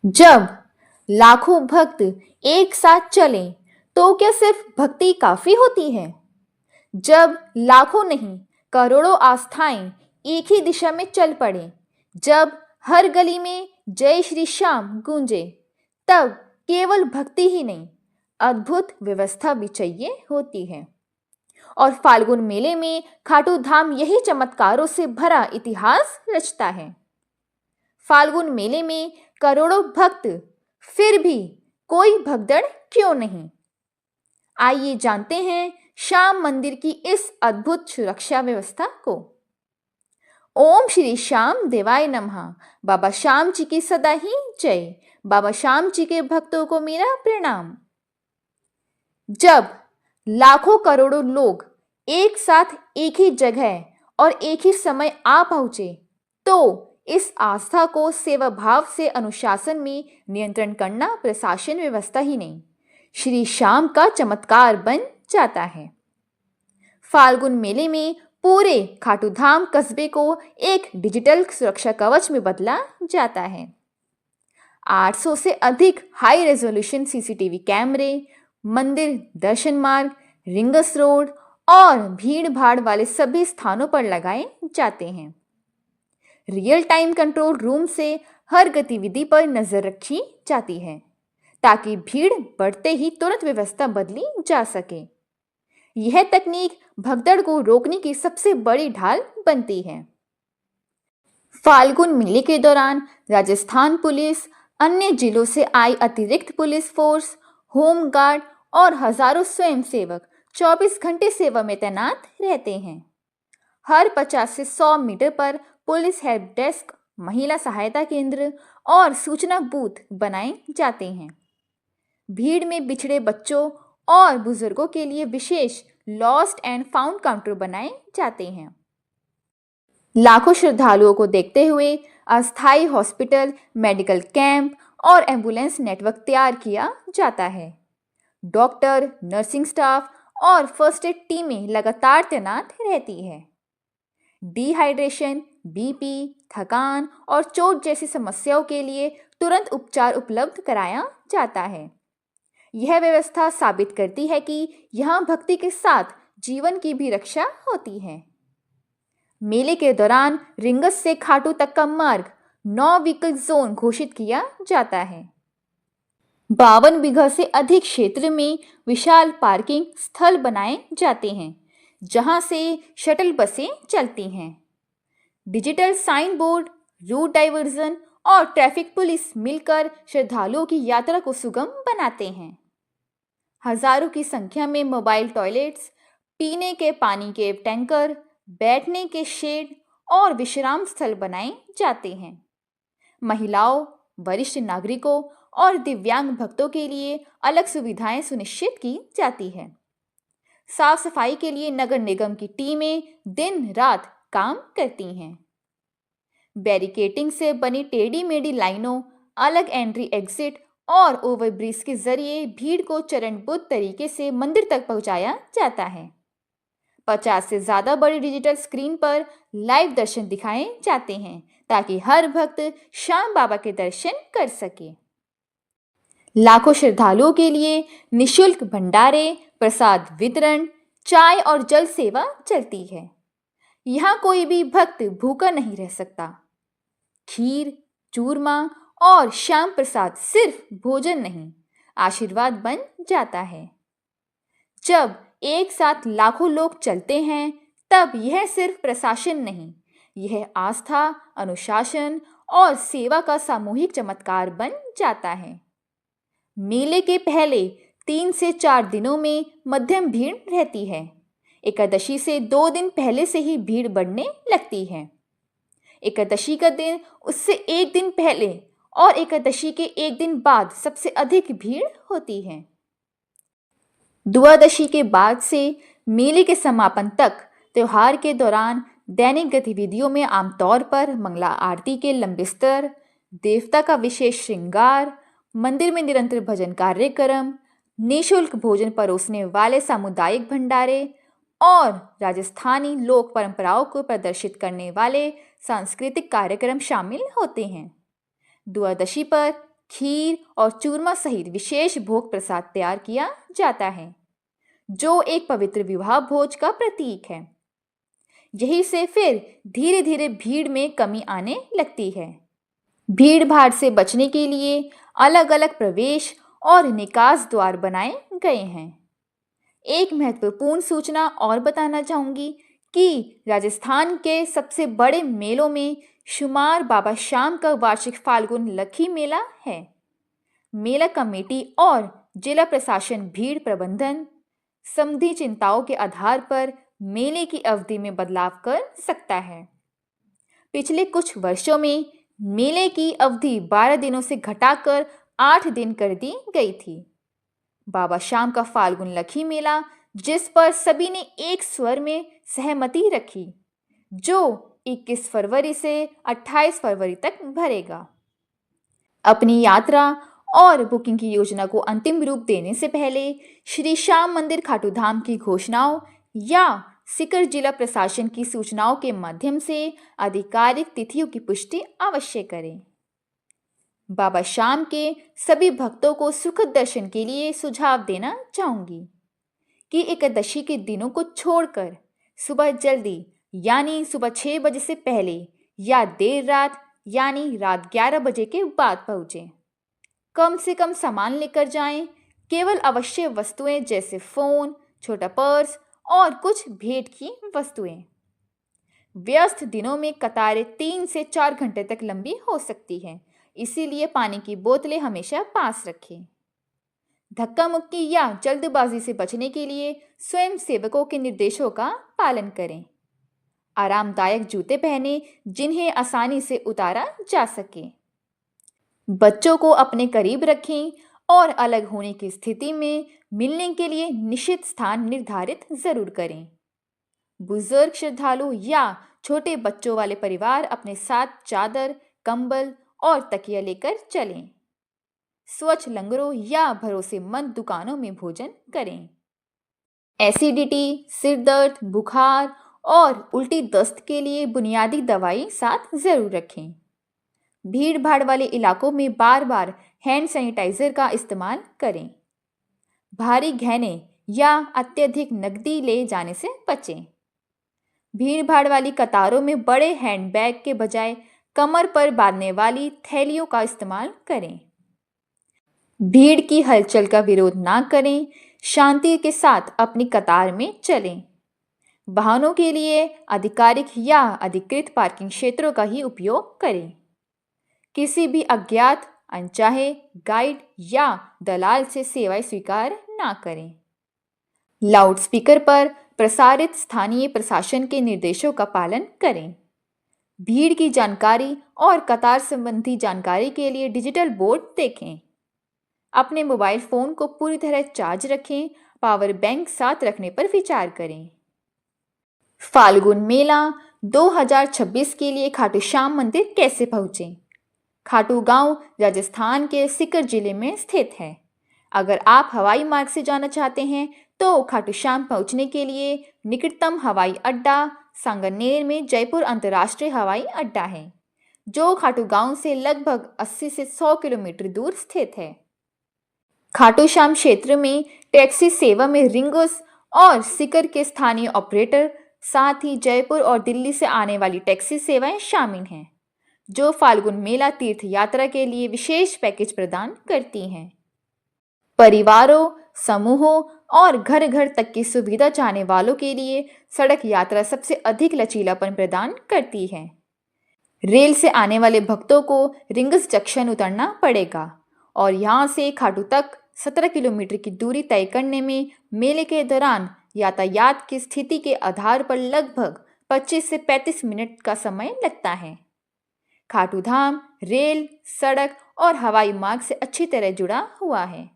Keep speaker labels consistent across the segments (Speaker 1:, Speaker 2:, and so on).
Speaker 1: जब लाखों भक्त एक साथ चलें, तो क्या सिर्फ भक्ति काफी होती है? जब लाखों नहीं, करोड़ों आस्थाएं एक ही दिशा में चल पड़े, जब हर गली में जय श्री श्याम गूंजे, तब केवल भक्ति ही नहीं, अद्भुत व्यवस्था भी चाहिए होती है। और फाल्गुन मेले में खाटू धाम यही चमत्कारों से भरा इतिहास रचता है। फाल्गुन मेले में करोड़ों भक्त, फिर भी कोई भगदड़ क्यों नहीं? आइए जानते हैं श्याम मंदिर की इस अद्भुत सुरक्षा व्यवस्था को। ओम श्री श्याम देवाय नमः। बाबा श्याम जी की सदा ही जय। बाबा श्याम जी के भक्तों को मेरा प्रणाम। जब लाखों करोड़ों लोग एक साथ एक ही जगह और एक ही समय आ पहुंचे, तो इस आस्था को सेवा भाव से अनुशासन में नियंत्रण करना प्रशासन व्यवस्था ही नहीं, श्री श्याम का चमत्कार बन जाता है। फाल्गुन मेले में पूरे खाटू धाम कस्बे को एक डिजिटल सुरक्षा कवच में बदला जाता है। 800 से अधिक हाई रेजोल्यूशन सीसीटीवी कैमरे मंदिर दर्शन मार्ग, रिंगस रोड और भीड़ भाड़ वाले सभी स्थानों पर लगाए जाते हैं। रियल टाइम कंट्रोल रूम से हर गतिविधि पर नजर रखी जाती है, ताकि भीड़ बढ़ते ही तुरंत व्यवस्था बदली जा सके। यह तकनीक भगदड़ को रोकने की सबसे बड़ी ढाल बनती है। फाल्गुन मेले के दौरान राजस्थान पुलिस, अन्य जिलों से आई अतिरिक्त पुलिस फोर्स, होम गार्ड और हजारों स्वयंसेवक 24 घंटे सेवा में तैनात रहते हैं। हर 50 से 100 मीटर पर पुलिस हेल्प डेस्क, महिला सहायता केंद्र और सूचना बूथ बनाए जाते हैं। भीड़ में बिछड़े बच्चों और बुजुर्गों के लिए विशेष लॉस्ट एंड फाउंड काउंटर बनाए जाते हैं। लाखों श्रद्धालुओं को देखते हुए अस्थायी हॉस्पिटल, मेडिकल कैंप और एम्बुलेंस नेटवर्क तैयार किया जाता है। डॉक्टर, नर्सिंग स्टाफ और फर्स्ट एड टीमें लगातार तैनात रहती है। डिहाइड्रेशन, बीपी, थकान और चोट जैसी समस्याओं के लिए तुरंत उपचार उपलब्ध कराया जाता है। यह व्यवस्था साबित करती है कि यहाँ भक्ति के साथ जीवन की भी रक्षा होती है। मेले के दौरान रिंगस से खाटू तक का मार्ग 9 व्हीकल जोन घोषित किया जाता है। 52 बीघा से अधिक क्षेत्र में विशाल पार्किंग स्थल बनाए जाते हैं, जहां से शटल बसें चलती हैं। Digital sign board, route diversion और ट्रैफिक पुलिस मिलकर श्रद्धालुओं की यात्रा को सुगम बनाते हैं। हजारों की संख्या में मोबाइल टॉयलेट्स, पीने के पानी के टैंकर, बैठने के शेड और विश्राम स्थल बनाए जाते हैं। महिलाओं, वरिष्ठ नागरिकों और दिव्यांग भक्तों के लिए अलग सुविधाएं सुनिश्चित की जाती है। साफ सफाई के लिए नगर निगम की टीमें दिन रात काम करती हैं। बैरिकेटिंग से बनी टेढ़ी मेढ़ी लाइनों, अलग एंट्री एग्जिट और ओवरब्रिज के जरिए भीड़ को चरणबद्ध तरीके से मंदिर तक पहुंचाया जाता है। 50 से ज्यादा बड़ी डिजिटल स्क्रीन पर लाइव दर्शन दिखाए जाते हैं, ताकि हर भक्त श्याम बाबा के दर्शन कर सके। लाखों श्रद्धालुओं के लिए निशुल्क भंडारे, प्रसाद वितरण, चाय और जल सेवा चलती है। यहाँ कोई भी भक्त भूखा नहीं रह सकता। खीर, चूरमा और श्याम प्रसाद सिर्फ भोजन नहीं, आशीर्वाद बन जाता है। जब एक साथ लाखों लोग चलते हैं, तब यह सिर्फ प्रशासन नहीं, यह आस्था, अनुशासन और सेवा का सामूहिक चमत्कार बन जाता है। मेले के पहले 3 से 4 दिनों में मध्यम भीड़ रहती है। एकादशी से 2 दिन पहले से ही भीड़ बढ़ने लगती है। एकादशी का दिन उससे 1 दिन पहले और एकादशी के 1 दिन बाद सबसे अधिक भीड़ होती है। द्वादशी के बाद से मेले के समापन तक त्योहार के दौरान दैनिक गतिविधियों में आमतौर पर मंगला आरती के लंबे स्तर, देवता का विशेष श्रृंगार, मंदिर में निरंतर भजन कार्यक्रम, निःशुल्क भोजन परोसने वाले सामुदायिक भंडारे और राजस्थानी लोक परंपराओं को प्रदर्शित करने वाले सांस्कृतिक कार्यक्रम शामिल होते हैं। द्वादशी पर खीर और चूरमा सहित विशेष भोग प्रसाद तैयार किया जाता है, जो एक पवित्र विवाह भोज का प्रतीक है। यही से फिर धीरे धीरे भीड़ में कमी आने लगती है। भीड़ भाड़ से बचने के लिए अलग अलग प्रवेश और निकास द्वार बनाए गए हैं। एक महत्वपूर्ण सूचना और बताना चाहूंगी कि राजस्थान के सबसे बड़े मेलों में शुमार बाबा श्याम का वार्षिक फाल्गुन लखी मेला है। मेला कमेटी और जिला प्रशासन भीड़ प्रबंधन संबंधी चिंताओं के आधार पर मेले की अवधि में बदलाव कर सकता है। पिछले कुछ वर्षों में मेले की अवधि 12 दिनों से घटाकर 8 दिन कर दी गई थी। बाबा श्याम का फाल्गुन लखी मेला, जिस पर सभी ने एक स्वर में सहमति रखी, जो 21 फरवरी से 28 फरवरी तक भरेगा। अपनी यात्रा और बुकिंग की योजना को अंतिम रूप देने से पहले श्री श्याम मंदिर खाटू धाम की घोषणाओं या सीकर जिला प्रशासन की सूचनाओं के माध्यम से आधिकारिक तिथियों की पुष्टि अवश्य करें। बाबा श्याम के सभी भक्तों को सुखद दर्शन के लिए सुझाव देना चाहूंगी कि एकादशी के दिनों को छोड़कर सुबह जल्दी यानी सुबह 6 बजे से पहले या देर रात यानी रात 11 बजे के बाद पहुंचें। कम से कम सामान लेकर जाएं। केवल आवश्यक वस्तुएं जैसे फोन, छोटा पर्स और कुछ भेंट की वस्तुएं। व्यस्त दिनों में कतारें 3 से 4 घंटे तक लंबी हो सकती हैं, इसीलिए पानी की बोतलें हमेशा पास रखें। धक्का मुक्की या जल्दबाजी से बचने के लिए स्वयं सेवकों के निर्देशों का पालन करें। आरामदायक जूते पहने जिन्हें आसानी से उतारा जा सके। बच्चों को अपने करीब रखें और अलग होने की स्थिति में मिलने के लिए निश्चित स्थान निर्धारित जरूर करें। बुजुर्ग श्रद्धालु या छोटे बच्चों वाले परिवार अपने साथ चादर, कंबल और तकिया लेकर चलें। स्वच्छ लंगरों या भरोसेमंद दुकानों में भोजन करें। एसिडिटी, सिर दर्द, बुखार और उल्टी दस्त के लिए बुनियादी दवाई साथ जरूर रखें। भीड़ भाड़ वाले इलाकों में बार बार हैंड सैनिटाइजर का इस्तेमाल करें। भारी गहने या अत्यधिक नकदी ले जाने से बचें। भीड़ भाड़ वाली कतारों में बड़े हैंडबैग के बजाय कमर पर बांधने वाली थैलियों का इस्तेमाल करें। भीड़ की हलचल का विरोध ना करें। शांति के साथ अपनी कतार में चलें। वाहनों के लिए आधिकारिक या अधिकृत पार्किंग क्षेत्रों का ही उपयोग करें। किसी भी अज्ञात, अनचाहे गाइड या दलाल से सेवाएं स्वीकार ना करें। लाउडस्पीकर पर प्रसारित स्थानीय प्रशासन के निर्देशों का पालन करें। भीड़ की जानकारी और कतार संबंधी जानकारी के लिए डिजिटल बोर्ड देखें। अपने मोबाइल फोन को पूरी तरह चार्ज रखें। पावर बैंक साथ रखने पर विचार करें। फाल्गुन मेला 2026 के लिए खाटू श्याम मंदिर कैसे पहुंचें? खाटू गांव राजस्थान के सीकर जिले में स्थित है। अगर आप हवाई मार्ग से जाना चाहते हैं तो खाटू श्याम पहुंचने के लिए निकटतम हवाई अड्डा सांगनेर में जयपुर अंतर्राष्ट्रीय हवाई अड्डा है, जो खाटू गांव से लगभग 80 से 100 किलोमीटर दूर स्थित है। खाटू श्याम क्षेत्र में टैक्सी सेवा में रिंगोस और सीकर के स्थानीय ऑपरेटर, साथ ही जयपुर और दिल्ली से आने वाली टैक्सी सेवाएं शामिल हैं, जो फाल्गुन मेला तीर्थ यात्रा के लिए विशेष पैकेज प्रदान करती हैं। परिवारों, समूहों और घर घर तक की सुविधा चाहने वालों के लिए सड़क यात्रा सबसे अधिक लचीलापन प्रदान करती है। रेल से आने वाले भक्तों को रिंगस जंक्शन उतरना पड़ेगा और यहाँ से खाटू तक 17 किलोमीटर की दूरी तय करने में मेले के दौरान यातायात की स्थिति के आधार पर लगभग 25 से 35 मिनट का समय लगता है। खाटू धाम रेल, सड़क और हवाई मार्ग से अच्छी तरह जुड़ा हुआ है।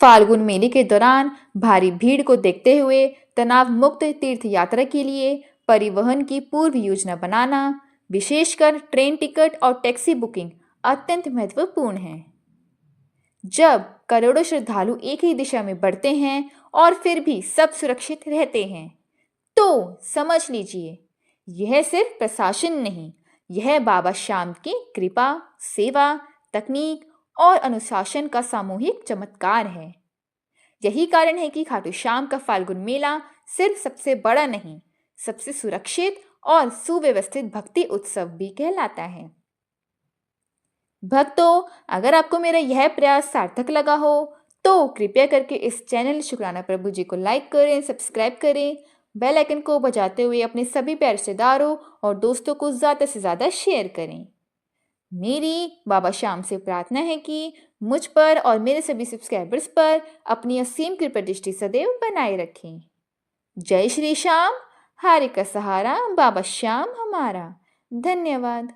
Speaker 1: फाल्गुन मेले के दौरान भारी भीड़ को देखते हुए तनाव मुक्त तीर्थ यात्रा के लिए परिवहन की पूर्व योजना बनाना, विशेषकर ट्रेन टिकट और टैक्सी बुकिंग अत्यंत महत्वपूर्ण है। जब करोड़ों श्रद्धालु एक ही दिशा में बढ़ते हैं और फिर भी सब सुरक्षित रहते हैं, तो समझ लीजिए यह सिर्फ प्रशासन नहीं, यह बाबा श्याम की कृपा, सेवा, तकनीक और अनुशासन का सामूहिक चमत्कार है। यही कारण है कि खाटू श्याम का फाल्गुन मेला सिर्फ सबसे बड़ा नहीं, सबसे सुरक्षित और सुव्यवस्थित भक्ति उत्सव भी कहलाता है। भक्तों, अगर आपको मेरा यह प्रयास सार्थक लगा हो तो कृपया करके इस चैनल शुक्राना प्रभु जी को लाइक करें, सब्सक्राइब करें, बेल आइकन को बजाते हुए अपने सभी प्यारे रिश्तेदारों और दोस्तों को ज़्यादा से ज़्यादा शेयर करें। मेरी बाबा श्याम से प्रार्थना है कि मुझ पर और मेरे सभी सब्सक्राइबर्स पर अपनी असीम कृपा दृष्टि सदैव बनाए रखें। जय श्री श्याम, हारे का सहारा बाबा श्याम हमारा। धन्यवाद।